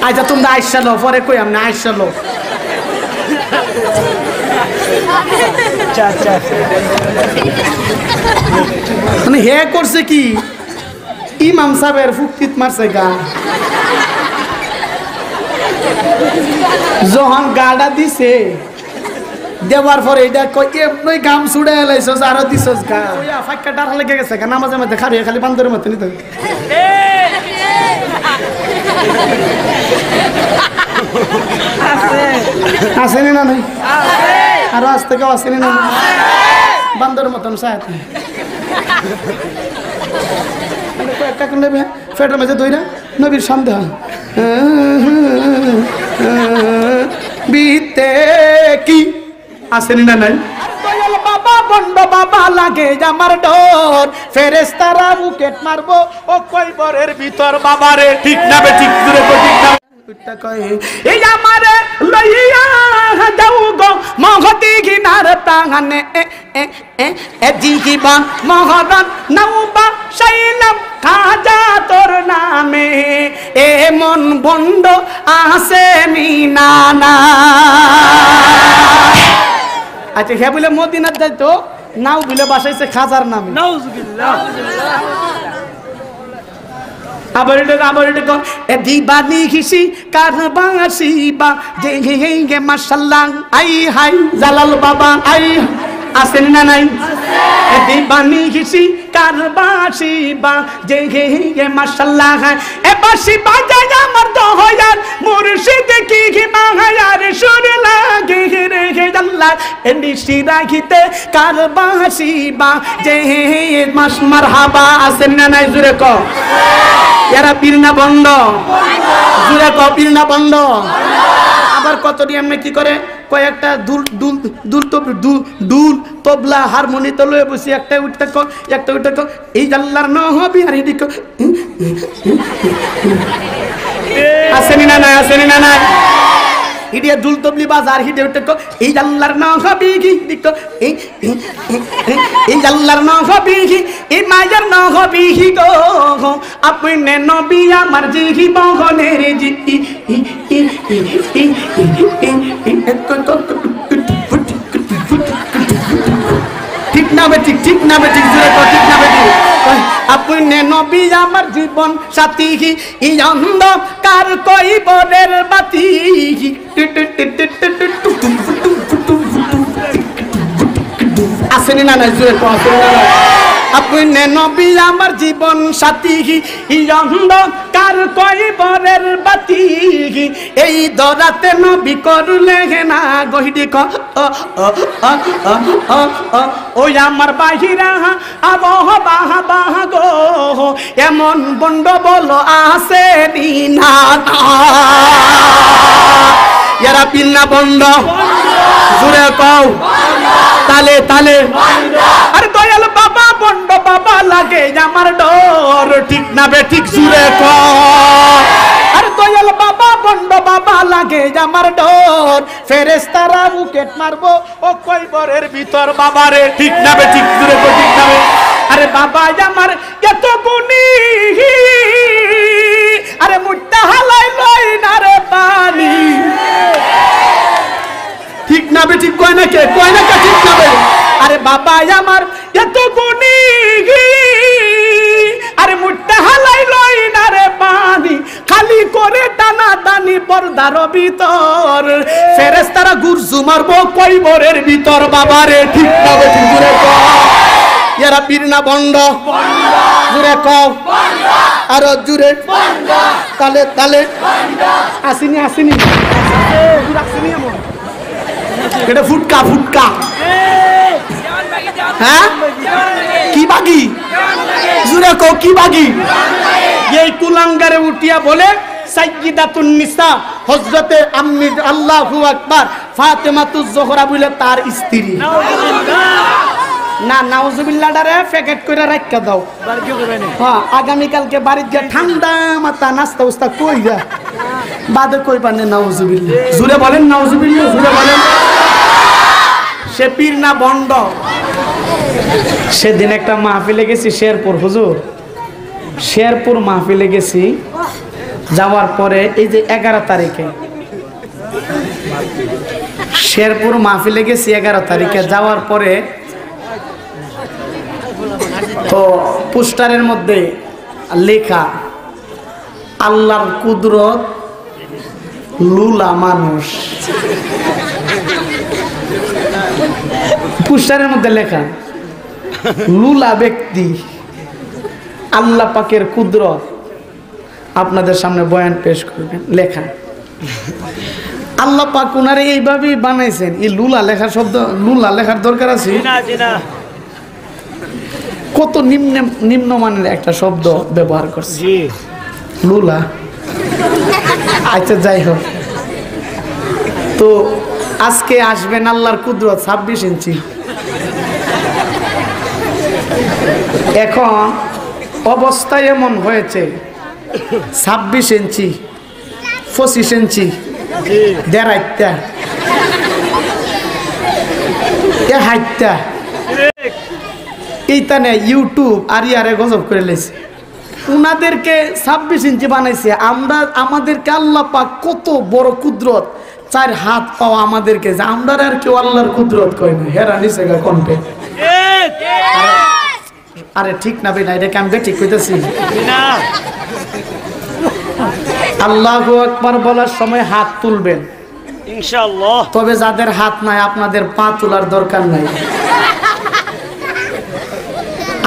আচ্ছা তোমরা আইসা লো পরে কই আমি আইসা লো মানে হে করছে কি ইমাম সাহেবের ফুকিত মারছে গা যখন গাড়া দিছে দেওয়ার পরে এটা কই এমনি গাম ছুড়ে এলাইছস আর দিছস গা ওয়া ফাক্কা ডার লেগে গেছে গা নামাজের মধ্যে খালি খালি বান্দরের মতো নিতে আসেনি না নাই আর আজ থেকে আসেনি না বান্দরের মতন সাথ একটা কোন নেবে ফেটের মাঝে দইরা নবীর সামনে বিতে কি আসেনি না নাই দয়াল বাবা বন্ড বাবা লাগে আমার ডর ফেরেশতারা বুকেট মারবো ও কয়বরের ভিতর বাবারে ঠিক না বে ঠিক দূরে ঠিক না উত্তা কয় এই আমারে লইয়া যাও গো মহতি গিনার প্রাণে এ জীবন মহরণ নওবা শাইলাম খাজা তোর নামে এ মন বন্ড আসেনি না না আচ্ছা হে বলে মদিনার যাইতো নাও বলে বাসাইছে খাজার নামে নাউজুবিল্লাহ আবার এটা কো এ দিবানি হিসি কারবাসি বা যে হে মাশাআল্লাহ আই হাই জালাল বাবা আই আসেন না নাই এ দিবানি হিসি কারবাসি বা যে হে মাশাআল্লাহ এ বাসি বাজায় আমার দহয়ার মুর্শিদ কি মাহায়ার সুর লাগে রে আল্লাহ এ নিশি রাখিতে কারবাসি বা যে মাস মারহাবা আসেন না নাই জুরে কো এরা পীর না বন্ধ জুরে কো পীর না বন্ধ আবার কত নিয়ম কি করে কয়েকটা দুল তবলা হারমোনি তো লয়ে বসি একটা উঠতে কো এই আল্লাহর নবী আর এদিকে আসেনি না না ইডিয়া দুল তবলি বাজার হিডে উঠতে কো এই আল্লাহর নবী কি দিকো এই আল্লাহর নবী এই মায়ের নবী গো আপনি নবী আমার জীবনের জি ঠিক না বেঠিক ঠিক জুড়ে তো ঠিক না বেঠিক আপনি নবী আমার জীবন সাথী এই অন্ধকার কইবরের বাতি আসেনি না জুড়ে তো আসেনি না আপনি নবী আমার জীবন সাথী এই অন্ধকার কইবরের বাতি এই দরাতে নবী করলে না গহিডি ক ওই আমার বাহিরা আবহ বাহা বাহা গো এমন বন্ড বলো আসেনি না এরা পিন্না বন্ড জুড়ে কও তালে আরে দয়াল বাবা বন্ড বাবা লাগে আমার ডর ঠিক না বে ঠিক জুড়ে কও আরে দয়াল বাবা বন্ড বাবা লাগে আমার ডর ফেরেশতারা বুকেট মারবো ও কয়বরের ভিতর বাবারে ঠিক না বে ঠিক জুড়ে কও ঠিক না বে আরে বাবা আমার এত গুণী আরে মুট্টা হালাই লই না রে পানি ঠিক না বে ঠিক কয় না কে ঠিক না বে আরে বাবা আমার এত গুণী আরে মুট্টা হালাই লই না রে পানি খালি করে টানা দানি পর্দার ভিতর ফেরেশতারা গুরজু মারবো কয়বরের ভিতর বাবারে ঠিক না বে ঠিক জুড়ে কও এরা পীর না বন্ড জুড়ে কও আর জুড়ে তালে আসেনি আসেনি এমন এটা ফুটকা হ্যাঁ কি বাগি জুড়ে কও কি বাগি এই কুলাঙ্গারে উঠিয়া বলে সাইয়্যিদাতুন নিসা হযরতে আম্মি আল্লাহু আকবার ফাতেমাতুজ জোহরা বলে তার স্ত্রী না নাউজুবিল্লাহরে প্যাকেট করে রাখা দাও হ্যাঁ আগামী কালকে বাড়ি গিয়ে ঠান্ডা মাথা নাস্তা উস্তা কই যা বাদে কই পানে নাউজুবিল্লাহ জুরে বলেন নাউজুবিল্লাহ জুরে বলেন সে পীর না বন্ড সেদিন একটা মাহফিলে গেছি শেরপুর হুজুর শেরপুর মাহফিলে গেছি যাওয়ার পরে এই যে 11 তারিখে শেরপুর মাহফিলে গেছি 11 তারিখে যাওয়ার পরে তো পোস্টারের মধ্যে লেখা আল্লাহর কুদরত লুলা মানুষ। পোস্টারের মধ্যে লেখা লুলা ব্যক্তি আল্লাহ পাকের কুদরত আপনাদের সামনে বয়ান পেশ করবেন লেখা। আল্লাহ পাক উনারে এইভাবেই বানাইছেন। এই লুলা লেখার শব্দ লুলা লেখার দরকার আছে? কত নিম্নমানের একটা শব্দ ব্যবহার করছে লুলা। আচ্ছা যাই হোক, তো আজকে আসবেন আল্লাহর কুদরত 26 ইঞ্চি। এখন অবস্থা এমন হয়েছে 26 ইঞ্চি 25 ইঞ্চি দেড়াইটা হাইটটা এইখানে ইউটিউব আর ইয়ারে গজব করে লেছে। উনাদেরকে 26 ইঞ্চি বানাইছে, আমরা আমাদেরকে আল্লাহ পাক কত বড় কুদরত 4 হাত পাওয়া আমাদেরকে, যে আমরা আর কেউ আল্লাহর কুদরত কই না। হেরা নিছে গা কণ্ঠে। আরে ঠিক না ভাই, না এটা আমি ঠিক কইতেছি না। আল্লাহু আকবার বলার সময় হাত তুলবেন ইনশাআল্লাহ। তবে যাদের হাত নাই আপনাদের পা তোলার দরকার নাই।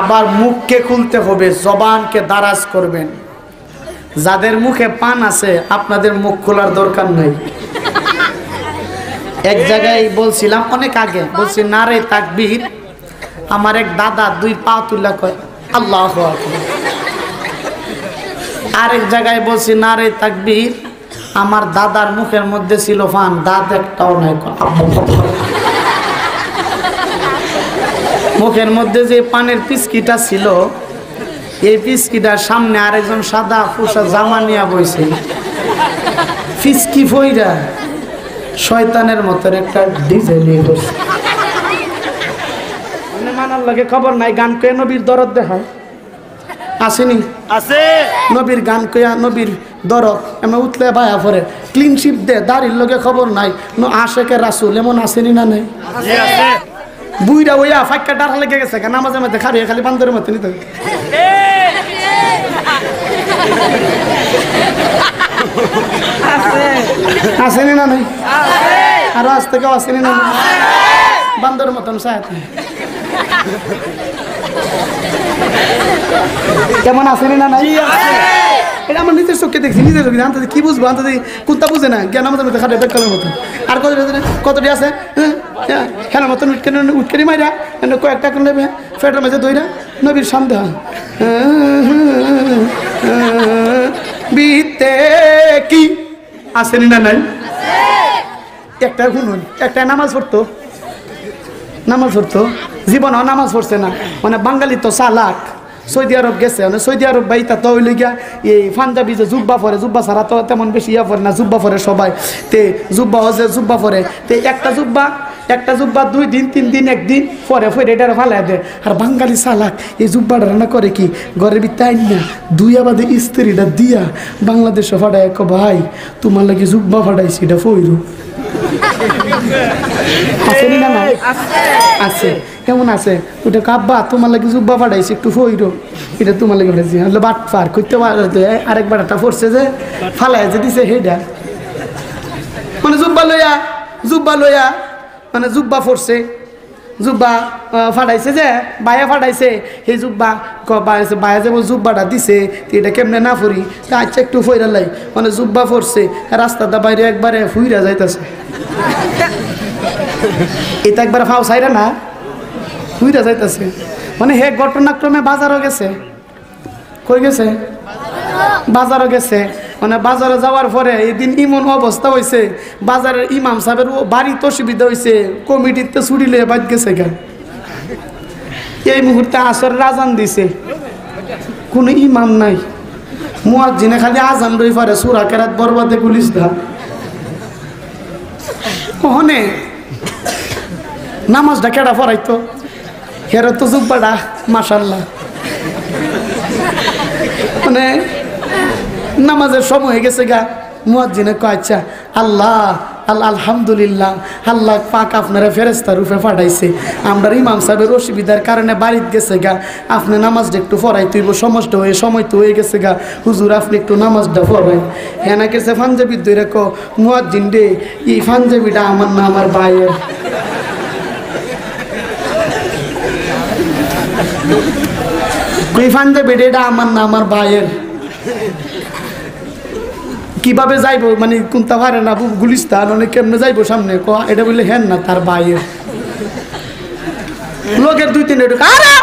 আবার মুখকে খুলতে হবে, জবানকে দারাজ করবেন। যাদের মুখে পান আছে আপনাদের মুখ খোলার দরকার নাই। এক জায়গায় বলছিলাম অনেক আগে, বলছি নারে তাকবীর। আমার এক দাদা 2 পা তুলা কয় আল্লাহু আকবার। আরেক জায়গায় বলছি নারে তাকবীর, আমার দাদার মুখের মধ্যে ছিল ফান, দাঁত একটাও নাই। মুখের মধ্যে যে পানের পিচকিটা ছিল, এই পিচকিটার সামনে আরেকজন সাদা পোশাক জামা নিয়ে বইছে, পিচকি ফইরা শয়তানের মতন একটা ডিজে নিয়ে বসে। মানার লাগে খবর নাই, গান কয়ে নবীর দরদ দেখায় আসেনি? আছে নবীর গান কয়া নবীর দরদ এমন উঠলে ভায়া পরে ক্লিনশিপ দে, দাড়ির লগে খবর নাই। আশেকে রাসূল এমন আসেনি না নাই? বুইরা ওইয়া ফাঁকা ডার লেগে গেছে, নামাজে মধ্যে খারিয়ে খালি বান্দরের মতো নিতে আসেনি না নাই? আর আজ থেকেও আসেনি না বান্দরের মতন সায়াত কেমন আসেনি না নাই? এটা আমার নিজের চোখে দেখছি, নিজের চোখে আনতে কি বুঝবো, আনতে কোনটা বুঝে না জ্ঞান আমাদের মধ্যে খাটে বেকালের মতন। আর কতটি আছে খেলার মতন উঠকেনি মাইরা কয়েকটা নেবে ফেটের মাঝে দইরা নবীর সামনে বিতে কি আসেনি না নাই? একটা শুনুন, একটা নামাজ পড়তো জীবনও নামাজ পড়ছে না। মানে বাঙালি তো চালাক, সৌদি আরব গেছে, মানে সৌদি আরব বাইতা তো হইলে গিয়া এই পাঞ্জাবি যে জুব্বা পরে, জুব্বা ছাড়া তো তেমন বেশি ইয়া পরে না, জুব্বা পরে সবাই। তে জুব্বা হচ্ছে জুব্বা পরে, তে একটা জুব্বা 2 দিন 3 দিন 1 দিন পরে এটা ফালাই দেয়। আর বাঙালি চালাক এই জুব্বাটা রান্না করে কি ঘরের ভিতরে আইন না দুইয়া বাদে ইস্ত্রিটা দিয়া বাংলাদেশে ফাটায়, এক ভাই তোমার লাগে জুব্বা ফাটাইছি এটা ফইরু আসেনি না নাই? আছে কেমন আছে ওটা কাব্বা তোমার লাগে জুব্বা ফাটাইছি একটু ফইরো, এটা তোমার লাগে ফাটাইছি বাট পার করতে পারতে। আরেকবার একটা পড়ছে যে ফালাই যে দিছে সেইটা, মানে জুব্বা লইয়া মানে জুব্বা পড়ছে, জুব্বা ফাটাইছে যে বায়া ফাটাইছে, সেই জুব্বা বায়া যে জুব্বাটা দিছে এটা কেমনে না ফুরি, আচ্ছা একটু ফইরা লাই, মানে জুব্বা পড়ছে রাস্তাটা বাইরে একবারে ফুইরা যাইতেছে। এটা একবার ফাও সাইরা না ফুইরা যাইতেছে, মানে হে ঘটনাক্রমে বাজারও গেছে। কই গেছে? বাজারও গেছে। মানে বাজারে যাওয়ার পরে এদিন এমন অবস্থা হয়েছে, বাজারের ইমাম সাহেবের বাড়িতে অসুবিধা হয়েছে, কমিটিতে ছুটিলে বাদ গেছে গা। এই মুহূর্তে আসর আজান দিছে, কোনো ইমাম নাই, মুয়াজ্জিনে খালি আজান রই পারে সূরা কেরাত বরবাদে গুলিস দা। ওখানে নামাজটা কেডা পড়াইতো? হেরা তো জুব্বাটা মাশাআল্লাহ, মানে নামাজের সময় হয়ে গেছে গা, মুয়াজ্জিনে কয় আচ্ছা আল্লাহ আলহামদুলিল্লাহ, আল্লাহ পাক আপনারা ফেরেশতা রূপে পাঠাইছে, আমরা ইমাম সাহেবের অসুবিধার কারণে বাড়িতে গেছে গা, আপনি নামাজটা একটু পড়াই তুইব, সমস্ত হয়ে সময় তো হয়ে গেছে গা, হুজুর আপনি একটু নামাজটা পড়াই। হ্যাঁ না কেছে পাঞ্জাবি ধরে কো মুয়াজ্জিন রে এই পাঞ্জাবিটা আমার না আমার ভাইয়ের। কই পাঞ্জাবিটা এটা আমার না আমার ভাইয়ের। কিভাবে যাইব মানে কোনটা পারে না গুলিস্তান অনেক কেমনে যাইবো সামনে, এটা বললে হ্যাঁ না তার বাইরে লোকের 2-3 ঢুক। আরে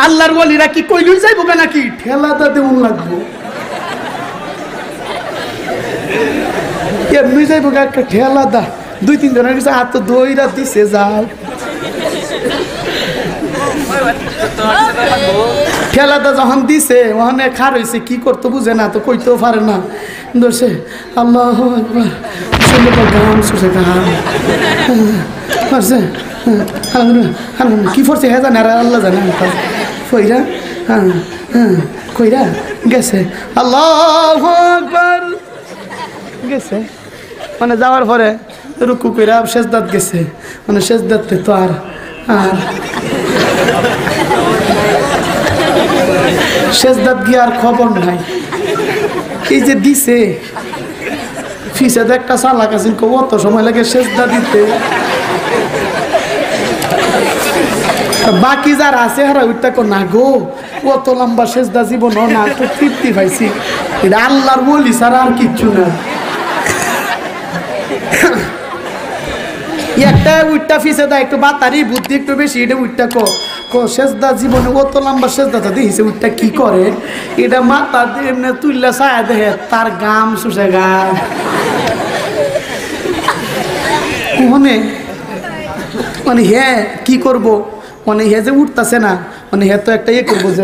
আল্লাহর ওলিরা কি কইলই যাইবো নাকি, ঠেলাটা দেউন লাগবো এমনি যাইবো একটা ঠেলা দা 2-3 জনের কাছে হাত দইরা দিছে যাও, ঠেলাটা যখন দিছে ওখানে খার হয়েছে কি করতে বুঝে না, তো কইতেও পারে না, দোষে আল্লাহু আকবার শুনে তো গান শুষে গান কি করছে হ্যাঁ জানে, আর আল্লাহ জানে কইরা কইরা গেছে আল্লাহু আকবার গেছে, মানে যাওয়ার পরে রুকু কইরা সেজদাত গেছে, মানে সেজদাতে তো আর সেজদাত গিয়ে আর খবর নাই। এই যে দিছে ফিসে একটা চালাক আছে, কত সময় লাগে সেজদা দিতে, বাকি যারা আছে হারা ওইটা না গো কত লম্বা সেজদা জীবন না, তো তৃপ্তি পাইছি, এটা আল্লাহর বলি ছাড়া আর কিচ্ছু না। একটা উইটটা ফিসে দেয় একটু বাতারি বুদ্ধি একটু বেশি, এটা উইটটা সেজদা জীবনে অত লম্বা সেজদাটা দেখিছে উইটটা কি করে, এটা মাথা এমনি তুললে ছায়া দেখে তার গাম শুষে গাম মানে হ্যাঁ কি করবো, মানে হে যে উঠতেছে না, মানে হে তো একটা ইয়ে করবো যে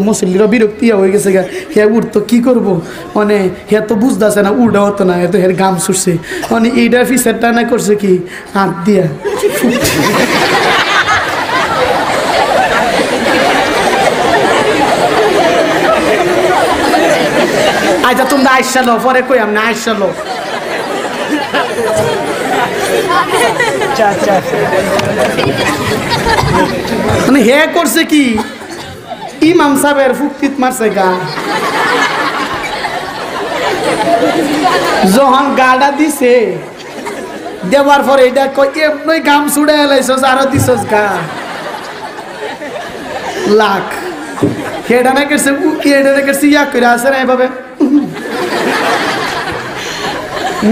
মুসল্লিরা বিরক্তি হয়ে গেছে গা, হে উঠতো কি করবো, মানে হে তো বুঝতেছে না উল্টা হতো না, হে তো হের গাম ছুটছে, মানে এইটা ফিসেরটা না করছে কি হাত দিয়া আচ্ছা তোমরা আইসালো পরে কই আমি আইসালো মানে হে করছে কি ইমাম সাহেবের ফুক্তিত মারছে গা, যখন গাড়া দিছে দেওয়ার পরে এটা এমনি গাম ছুড়ে এলাইছস আরো দিছস গা লাখ হেডা না করছে এটা না করছে ইয়া করে আছে না এভাবে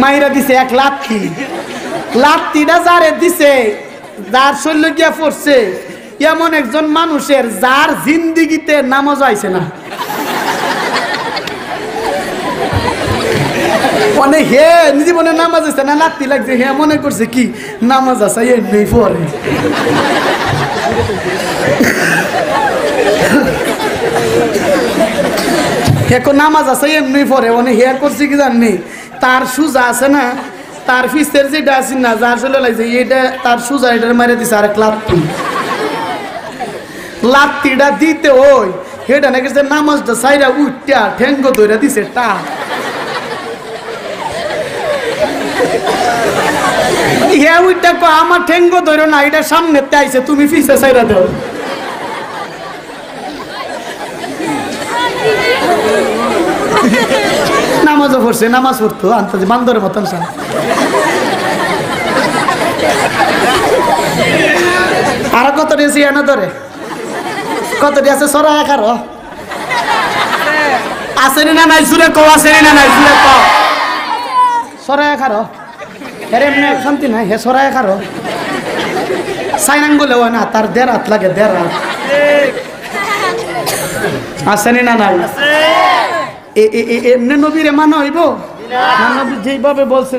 মাইরা দিছে এক লাথি, লাথিটা যারে দিছে যার শৈল্য গিয়া পড়ছে এমন একজন মানুষের যার জিন্দিগিতে নামাজ আইছে না, মানে হে জীবনে নামাজ আছে না লাথি লাগছে, হে মনে করছে কি নামাজ আছে এমনি পড়ে, এখন নামাজ আছে এমনি পড়ে, মানে হে করছে কি জাননি তার সুজা আছে না, তার ফিসের যেটা আছে না যার চলে লাগছে এটা তার সুজা এটার মারে দিছে আরেক লাথি, লাথিটা দিতে ওই হেটা নাকি নামাজটা সাইরা উঠটা ঠেঙ্গ ধরে দিছে টা, হে উঠটা আমার ঠেঙ্গ ধরো না, এটা সামনে আইছে তুমি ফিসে সাইরা দাও, নামাজও পড়ছে নামাজ পড়তো আনতে বান্দরের মতন সান, আর কত দিয়েছি এনে ধরে কত দিয়েছে সরা একার আসেনি না নাই জুড়ে কো আসেনি না নাই জুড়ে কো সরা একার এর এমনি শান্তি নাই হে সরা একার সাইনাং বলে হয় না তার 1.5 হাত লাগে 1.5 হাত আসেনি না নাই এমনি নবীরে মানা হইব না, নবী যেইভাবে বলছে